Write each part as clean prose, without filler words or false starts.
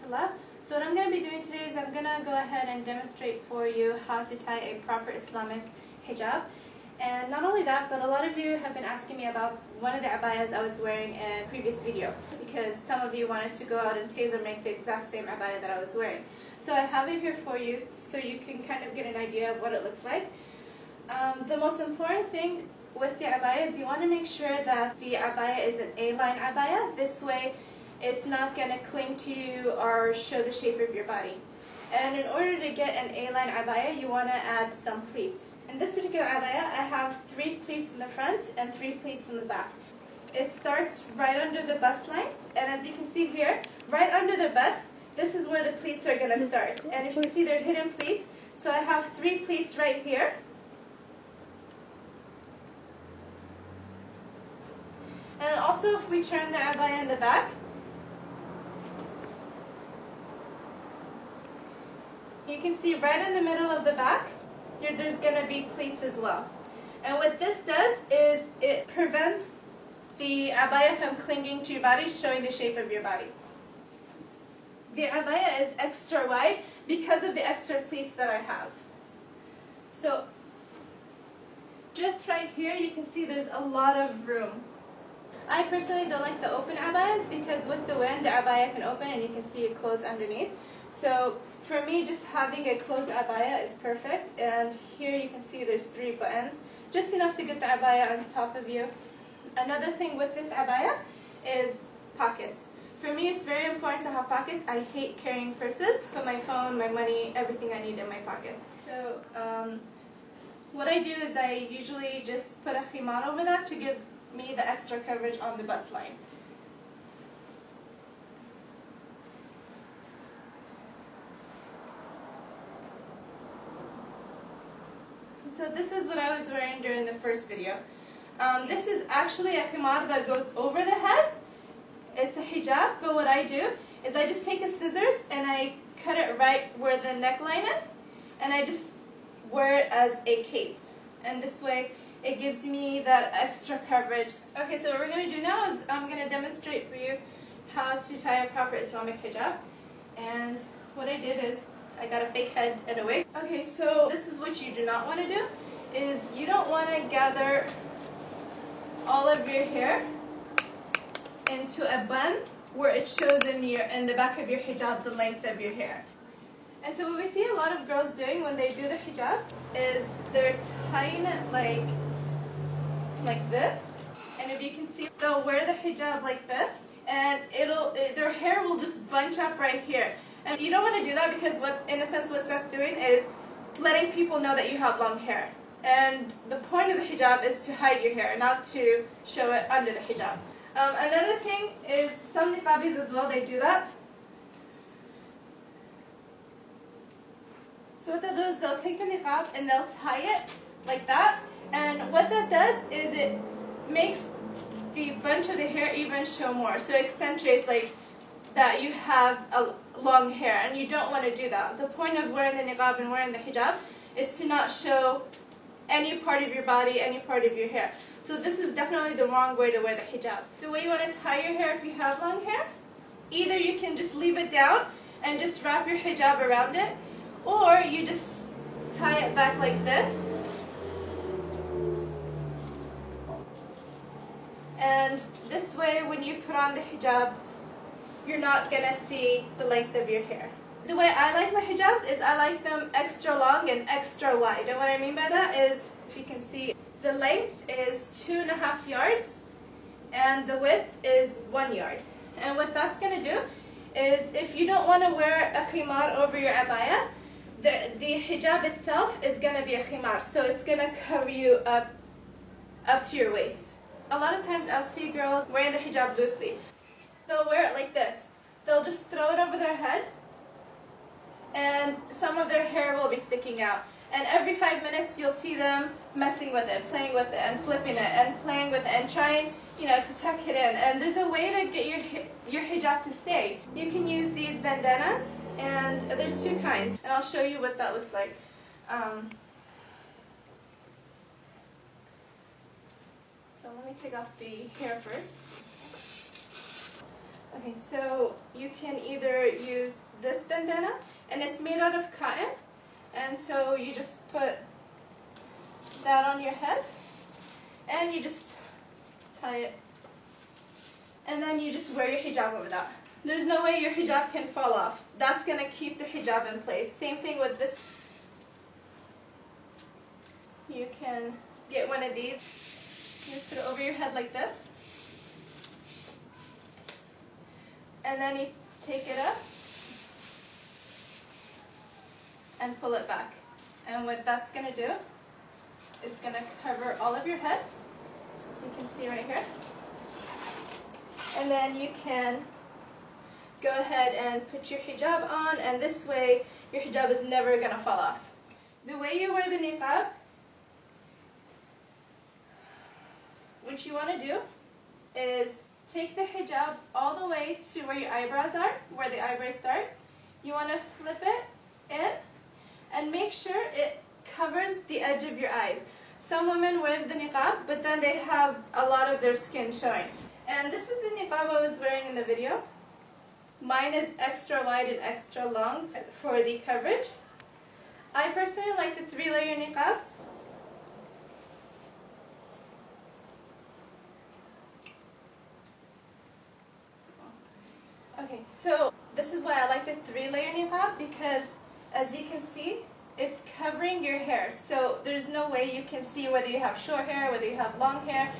rahmatullah. So what I'm going to be doing today is I'm going to go ahead and demonstrate for you how to tie a proper Islamic hijab. And not only that, but a lot of you have been asking me about one of the abayas I was wearing in a previous video, because some of you wanted to go out and tailor make the exact same abaya that I was wearing. So I have it here for you so you can kind of get an idea of what it looks like. The most important thing with the abaya is you want to make sure that the abaya is an A-line abaya. This way it's not going to cling to you or show the shape of your body. And in order to get an A-line abaya, you want to add some pleats. In this particular abaya, I have 3 pleats in the front and 3 pleats in the back. It starts right under the bust line, and as you can see here, right under the bust, this is where the pleats are going to start. And if you can see, they're hidden pleats. So I have 3 pleats right here. And also, if we turn the abaya in the back, you can see right in the middle of the back, there's going to be pleats as well. And what this does is it prevents the abaya from clinging to your body, showing the shape of your body. The abaya is extra wide because of the extra pleats that I have. So just right here, you can see there's a lot of room. I personally don't like the open abayas because with the wind, the abaya can open and you can see it close underneath. So for me, just having a closed abaya is perfect. And here you can see there's 3 buttons, just enough to get the abaya on top of you. Another thing with this abaya is pockets. For me, it's very important to have pockets. I hate carrying purses. Put my phone, my money, everything I need in my pockets. So what I do is I usually just put a khimar over that to give me the extra coverage on the bust line. So this is what I was wearing during the first video. This is actually a khimar that goes over the head. It's a hijab, but what I do is I just take a scissors and I cut it right where the neckline is, and I just wear it as a cape. And this way it gives me that extra coverage. Okay, so what we're going to do now is I'm going to demonstrate for you how to tie a proper Islamic hijab. And what I did is I got a fake head and a wig. Okay, so this is what you do not want to do, is you don't want to gather all of your hair into a bun where it shows in the back of your hijab the length of your hair. And so what we see a lot of girls doing when they do the hijab is they're tying it like this. And if you can see, they'll wear the hijab like this, and their hair will just bunch up right here. And you don't want to do that because in a sense what that's doing is letting people know that you have long hair. And the point of the hijab is to hide your hair, not to show it under the hijab. Another thing is some niqabis as well, they do that. So what they'll do is they'll take the niqab and they'll tie it like that. And what that does is it makes the bunch of the hair even show more. So it accentuates like that you have a long hair, and you don't want to do that. The point of wearing the niqab and wearing the hijab is to not show any part of your body, any part of your hair. So this is definitely the wrong way to wear the hijab. The way you want to tie your hair if you have long hair, either you can just leave it down and just wrap your hijab around it, or you just tie it back like this. And this way, when you put on the hijab, you're not going to see the length of your hair. The way I like my hijabs is I like them extra long and extra wide. And what I mean by that is, if you can see, the length is 2.5 yards and the width is 1 yard. And what that's going to do is, if you don't want to wear a khimar over your abaya, the hijab itself is going to be a khimar. So it's going to cover you up to your waist. A lot of times I'll see girls wearing the hijab loosely. They'll wear it like this. They'll just throw it over their head, and some of their hair will be sticking out. And every 5 minutes you'll see them messing with it, playing with it, and flipping it, and playing with it, and trying, to tuck it in. And there's a way to get your hijab to stay. You can use these bandanas, and there's 2 kinds, and I'll show you what that looks like. So let me take off the hair first. Okay, so you can either use this bandana, and it's made out of cotton, and so you just put that on your head, and you just tie it, and then you just wear your hijab over that. There's no way your hijab can fall off. That's going to keep the hijab in place. Same thing with this. You can get one of these. You just put it over your head like this. And then you take it up and pull it back. And what that's going to do is going to cover all of your head, as you can see right here. And then you can go ahead and put your hijab on, and this way your hijab is never going to fall off. The way you wear the niqab, what you want to do is take the hijab all the way to where your eyebrows are, where the eyebrows start. You want to flip it in and make sure it covers the edge of your eyes. Some women wear the niqab, but then they have a lot of their skin showing. And this is the niqab I was wearing in the video. Mine is extra wide and extra long for the coverage. I personally like the 3-layer niqabs. Okay, so this is why I like the 3-layer niqab, because as you can see, it's covering your hair. So there's no way you can see whether you have short hair, whether you have long hair.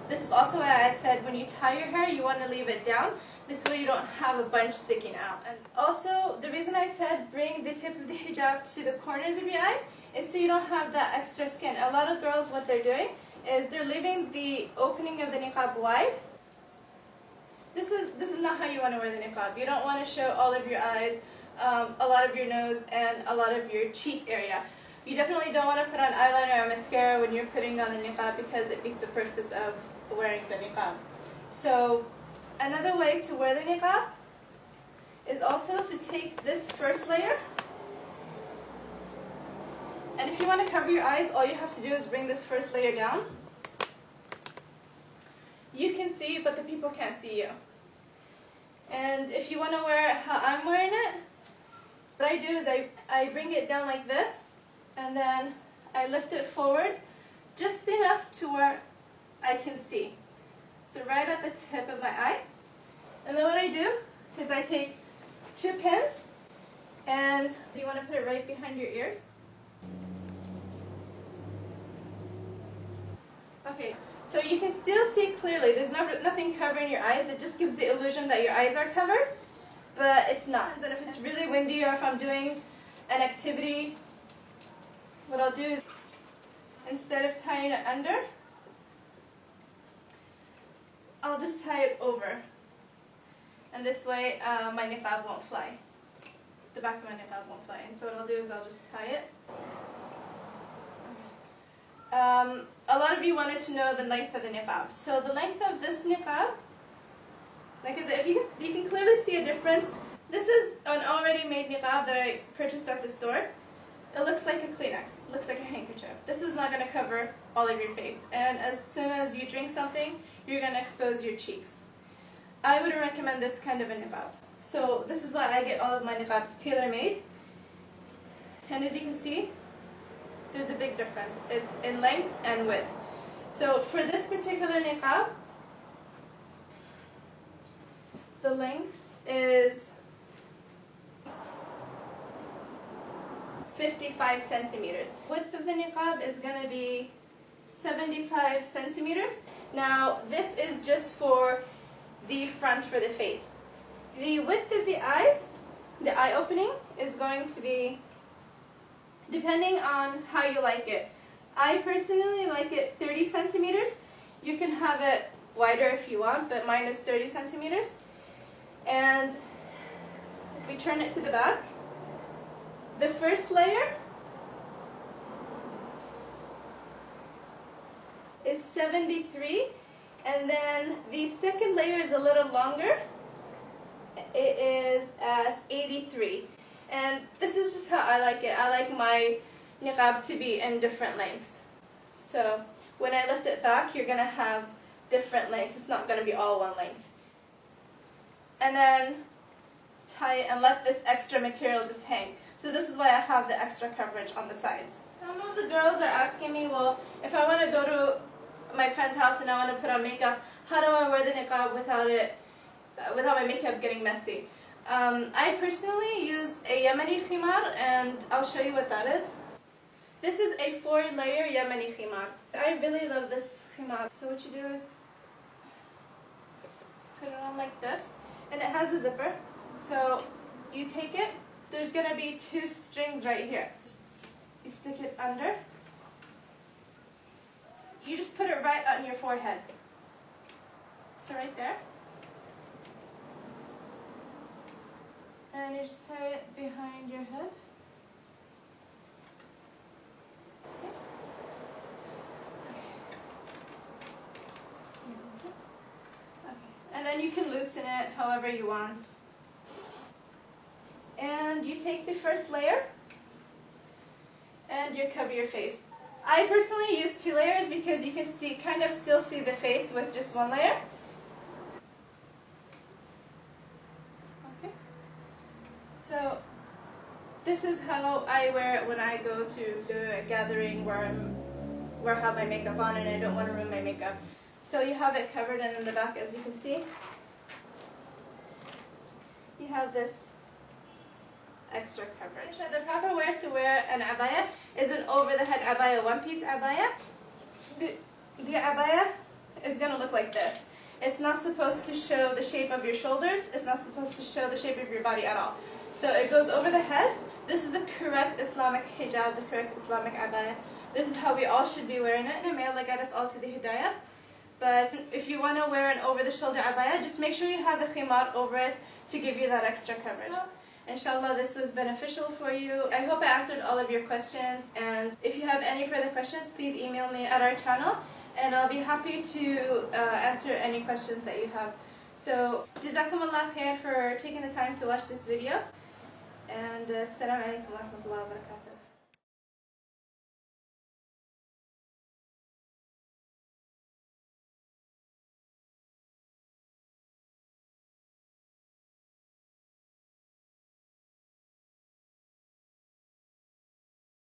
This is also why I said when you tie your hair, you want to leave it down. This way you don't have a bunch sticking out. And also, the reason I said bring the tip of the hijab to the corners of your eyes is so you don't have that extra skin. A lot of girls, what they're doing is they're leaving the opening of the niqab wide. This is not how you want to wear the niqab. You don't want to show all of your eyes, a lot of your nose, and a lot of your cheek area. You definitely don't want to put on eyeliner or mascara when you're putting on the niqab, because it beats the purpose of wearing the niqab. So another way to wear the niqab is also to take this first layer, and if you want to cover your eyes, all you have to do is bring this first layer down. You can see, but the people can't see you. And if you want to wear it how I'm wearing it, what I do is I bring it down like this, and then I lift it forward just enough to where I can see. So right at the tip of my eye. And then what I do is I take 2 pins, and you want to put it right behind your ears. Okay, so you can still see clearly. There's nothing covering your eyes. It just gives the illusion that your eyes are covered, but it's not. And if it's really windy, or if I'm doing an activity, what I'll do is, instead of tying it under, I'll just tie it over. And this way my niqab won't fly. The back of my niqab won't fly. And so what I'll do is I'll just tie it. A lot of you wanted to know the length of the niqab. So the length of this niqab, like if you can clearly see a difference. This is an already made niqab that I purchased at the store. It looks like a Kleenex. It looks like a handkerchief. This is not going to cover all of your face. And as soon as you drink something, you're going to expose your cheeks. I wouldn't recommend this kind of a niqab. So this is why I get all of my niqabs tailor-made. And as you can see, there's a big difference in length and width. So for this particular niqab, the length is 55 centimeters. Width of the niqab is going to be 75 centimeters. Now this is just for the front, for the face. The width of the eye opening, is going to be depending on how you like it. I personally like it 30 centimeters. You can have it wider if you want, but mine is 30 centimeters. And if we turn it to the back, the first layer is 73, and then the second layer is a little longer. It is at 83. And this is just how I like it. I like my niqab to be in different lengths. So when I lift it back, you're going to have different lengths. It's not going to be all one length. and then tie it and let this extra material just hang. So this is why I have the extra coverage on the sides. Some of the girls are asking me, well, if I want to go to my friend's house and I want to put on makeup, how do I wear the niqab without my makeup getting messy? I personally use a Yemeni khimar, and I'll show you what that is. This is a 4-layer Yemeni khimar. I really love this khimar. So what you do is put it on like this, and it has a zipper. So you take it, there's going to be 2 strings right here. You stick it under. You just put it right on your forehead. So right there. And you just tie it behind your head. Okay. And then you can loosen it however you want. And you take the first layer and you cover your face. I personally use 2 layers because you can kind of still see the face with just 1 layer. Okay. So this is how I wear it when I go to a gathering where I have my makeup on and I don't want to ruin my makeup. So you have it covered, and in the back, as you can see, you have this extra coverage. So the proper way to wear an abaya is an over-the-head abaya, 1-piece abaya. The abaya is going to look like this. It's not supposed to show the shape of your shoulders. It's not supposed to show the shape of your body at all. So it goes over the head. This is the correct Islamic hijab, the correct Islamic abaya. This is how we all should be wearing it. And may Allah guide us all to the hidayah. But if you want to wear an over-the-shoulder abaya, just make sure you have a khimar over it to give you that extra coverage. Inshallah, this was beneficial for you. I hope I answered all of your questions, and if you have any further questions, please email me at our channel, and I'll be happy to answer any questions that you have. So, Jazakumullah khair for taking the time to watch this video, and Assalamu alaikum wa rahmatullahi wa barakatuh.